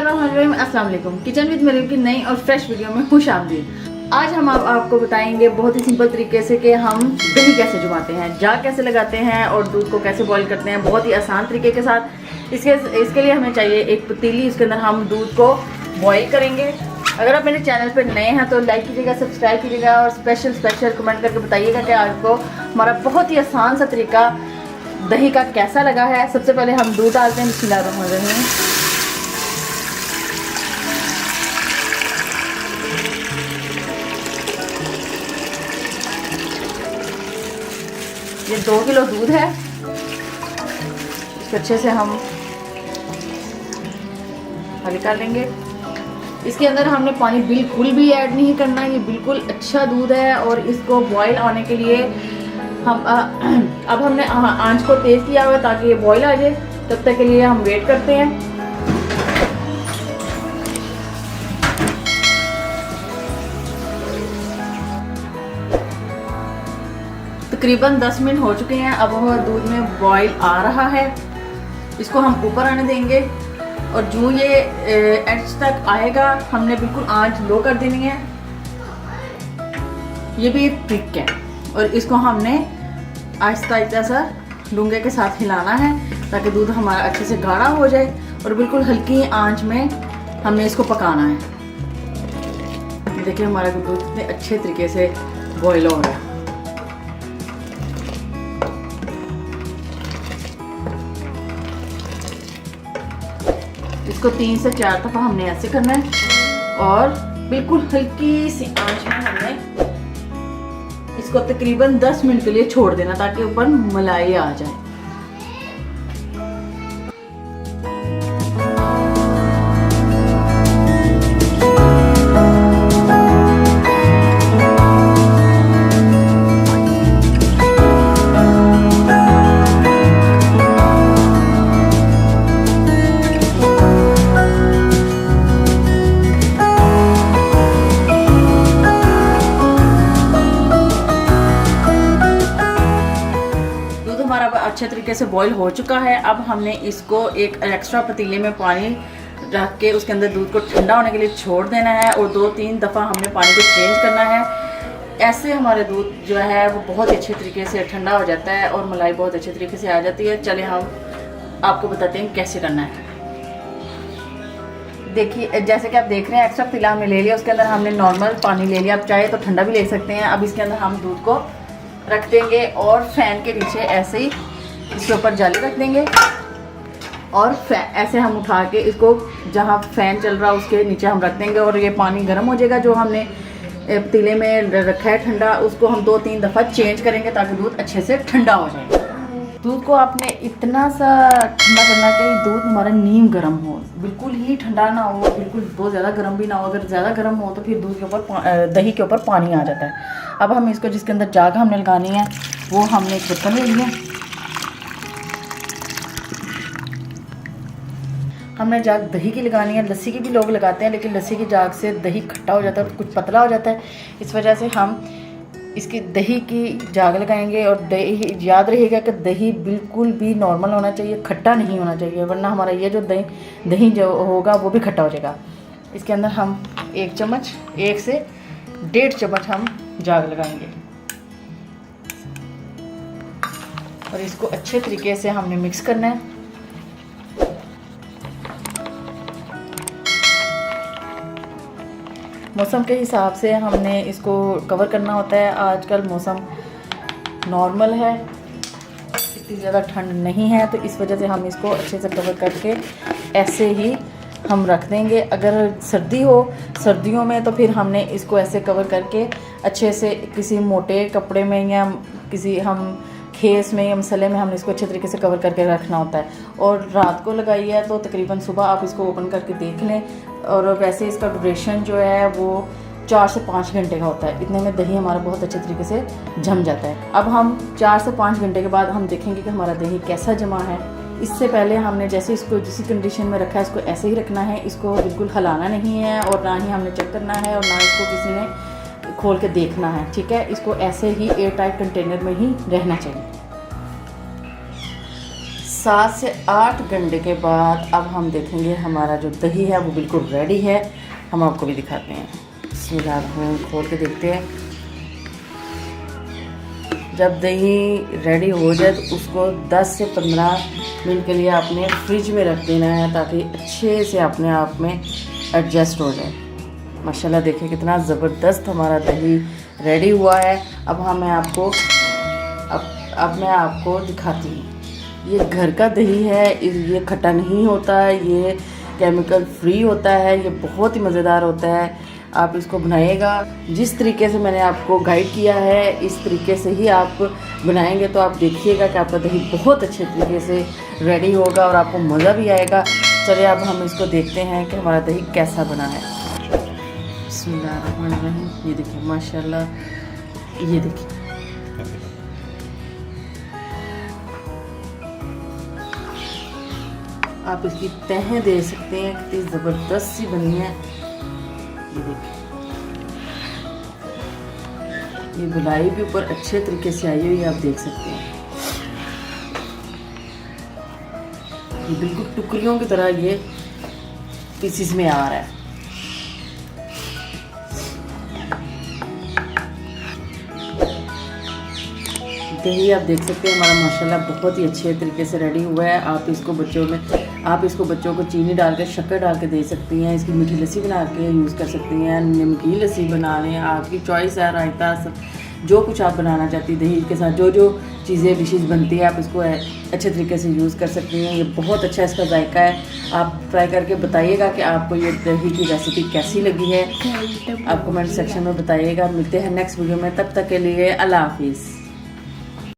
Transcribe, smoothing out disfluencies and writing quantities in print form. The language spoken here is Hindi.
बिस्मिल्लाहिर्रहमानिर्रहीम, अस्सलाम वालेकुम। किचन विद मरीम की नई और फ्रेश वीडियो में खुश आमदीद। आज हम आपको बताएंगे बहुत ही सिंपल तरीके से कि हम दही कैसे जमाते हैं, जाग कैसे लगाते हैं और दूध को कैसे बॉईल करते हैं, बहुत ही आसान तरीके के साथ। इसके लिए हमें चाहिए एक पतीली, उसके अंदर हम दूध को बॉईल करेंगे। अगर आप मेरे चैनल पर नए हैं तो लाइक कीजिएगा, सब्सक्राइब कीजिएगा और स्पेशल कमेंट करके बताइएगा कि आपको हमारा बहुत ही आसान सा तरीका दही का कैसा लगा है। सबसे पहले हम दूध डालते हैं, बिस्मिल्लाहिर्रहमानिर्रहीम। ये 2 किलो दूध है, इसको अच्छे से हम हल कर लेंगे। इसके अंदर हमने पानी बिल्कुल भी ऐड नहीं करना, ये बिल्कुल अच्छा दूध है। और इसको बॉईल आने के लिए हम अब हमने आंच को तेज़ किया हुआ है ताकि ये बॉईल आ जाए। तब तक के लिए हम वेट करते हैं। तकरीबन 10 मिनट हो चुके हैं। अब वह दूध में बॉईल आ रहा है, इसको हम ऊपर आने देंगे और जो ये एज तक आएगा हमने बिल्कुल आंच लो कर देनी है। ये भी एक ट्रिक है और इसको हमने आहिस्ता आहिस्ता सा डूंगे के साथ हिलाना है ताकि दूध हमारा अच्छे से गाढ़ा हो जाए और बिल्कुल हल्की आंच में हमने इसको पकाना है। देखिए हमारा दूध कितने अच्छे तरीके से बॉईल हो रहा है। इसको 3 से 4 दफ़ा हमने ऐसे करना है और बिल्कुल हल्की सी आंच में हमने इसको तकरीबन 10 मिनट के लिए छोड़ देना ताकि ऊपर मलाई आ जाए। अच्छे तरीके से बॉईल हो चुका है। अब हमने इसको एक एक्स्ट्रा पतीले में पानी रख के उसके अंदर दूध को ठंडा होने के लिए छोड़ देना है और 2-3 दफ़ा हमने पानी को चेंज करना है। ऐसे हमारे दूध जो है वो बहुत अच्छे तरीके से ठंडा हो जाता है और मलाई बहुत अच्छे तरीके से आ जाती है। चले हम आपको बताते हैं कैसे करना है। देखिए जैसे कि आप देख रहे हैं, एक्स्ट्रा पतीला हमने ले लिया, उसके अंदर हमने नॉर्मल पानी ले लिया। आप चाहे तो ठंडा भी ले सकते हैं। अब इसके अंदर हम दूध को रख देंगे और फैन के नीचे ऐसे ही इसके ऊपर जाली रख देंगे और ऐसे हम उठा के इसको जहाँ फैन चल रहा है उसके नीचे हम रख देंगे और ये पानी गर्म हो जाएगा जो हमने पतीले में रखा है ठंडा, उसको हम 2-3 दफ़ा चेंज करेंगे ताकि दूध अच्छे से ठंडा हो जाए। दूध को आपने इतना सा ठंडा करना चाहिए दूध हमारा नीम गर्म हो, बिल्कुल ही ठंडा ना हो, बिल्कुल बहुत ज़्यादा गर्म भी ना हो। अगर ज़्यादा गर्म हो तो फिर दूध के ऊपर दही के ऊपर पानी आ जाता है। अब हम इसको जिसके अंदर जाग हमने लगानी है वो हमने एक बर्तन ले लिया। हमने जाग दही की लगानी है, लस्सी की भी लोग लगाते हैं लेकिन लस्सी की जाग से दही खट्टा हो जाता है, कुछ पतला हो जाता है। इस वजह से हम इसकी दही की जाग लगाएंगे और दही याद रहेगा कि दही बिल्कुल भी नॉर्मल होना चाहिए, खट्टा नहीं होना चाहिए, वरना हमारा ये जो दही जो होगा वो भी खट्टा हो जाएगा। इसके अंदर हम 1 चम्मच 1 से 1.5 चम्मच हम जाग लगाएंगे और इसको अच्छे तरीके से हमने मिक्स करना है। मौसम के हिसाब से हमने इसको कवर करना होता है। आजकल मौसम नॉर्मल है, इतनी ज़्यादा ठंड नहीं है, तो इस वजह से हम इसको अच्छे से कवर करके ऐसे ही हम रख देंगे। अगर सर्दी हो, सर्दियों में तो फिर हमने इसको ऐसे कवर करके अच्छे से किसी मोटे कपड़े में या किसी हम खेस में या मसले में हमने इसको अच्छे तरीके से कवर करके रखना होता है। और रात को लगाई है तो तकरीबन सुबह आप इसको ओपन करके देख लें। और वैसे इसका ड्यूरेशन जो है वो 4 से 5 घंटे का होता है। इतने में दही हमारा बहुत अच्छे तरीके से जम जाता है। अब हम 4 से 5 घंटे के बाद हम देखेंगे कि हमारा दही कैसा जमा है। इससे पहले हमने जैसे इसको जिस कंडीशन में रखा है इसको ऐसे ही रखना है, इसको बिल्कुल हिलाना नहीं है और ना ही हमने चेक करना है और ना इसको किसी ने खोल के देखना है। ठीक है, इसको ऐसे ही एयर टाइट कंटेनर में ही रहना चाहिए। 7 से 8 घंटे के बाद अब हम देखेंगे हमारा जो दही है वो बिल्कुल रेडी है। हम आपको भी दिखाते हैं। बिस्मिल्लाह, खोल के देखते हैं। जब दही रेडी हो जाए तो उसको 10 से 15 मिनट के लिए आपने फ्रिज में रख देना है ताकि अच्छे से अपने आप में एडजस्ट हो जाए। माशाल्लाह देखिए कितना ज़बरदस्त हमारा दही रेडी हुआ है। अब मैं आपको दिखाती हूँ। ये घर का दही है, ये खट्टा नहीं होता है, ये केमिकल फ्री होता है, ये बहुत ही मज़ेदार होता है। आप इसको बनाइएगा जिस तरीके से मैंने आपको गाइड किया है, इस तरीके से ही आप बनाएंगे तो आप देखिएगा कि आपका दही बहुत अच्छे तरीके से रेडी होगा और आपको मज़ा भी आएगा। चलिए अब हम इसको देखते हैं कि हमारा दही कैसा बना है। बिस्मिल्लाहिर्रहमानिर्रहीम। ये देखिए माशाल्लाह, ये देखिए आप इसकी तहें दे सकते हैं, कितनी ज़बरदस्त सी बनी है। ये देखिए ये गुलाई भी ऊपर अच्छे तरीके से आई हुई है, आप देख सकते हैं। ये बिल्कुल टुकड़ियों की तरह ये पीसीस में आ रहा है। दही आप देख सकते हैं हमारा माशाल्लाह बहुत ही अच्छे तरीके से रेडी हुआ है। आप इसको बच्चों को चीनी डाल के, शक्कर डाल के दे सकती हैं। इसकी मीठी लस्सी बना के यूज़ कर सकती हैं, नमकीन लस्सी बना लें, आपकी चॉइस है। रायता सब जो कुछ आप बनाना चाहती हैं दही के साथ, जो चीज़ें डिशेस बनती है आप इसको अच्छे तरीके से यूज़ कर सकती हैं। ये बहुत अच्छा इसका जायका है। आप ट्राई करके बताइएगा कि आपको ये दही की रेसिपी कैसी लगी है। आप कमेंट सेक्शन में बताइएगा। मिलते हैं नेक्स्ट वीडियो में, तब तक के लिए अल्लाह हाफिज़।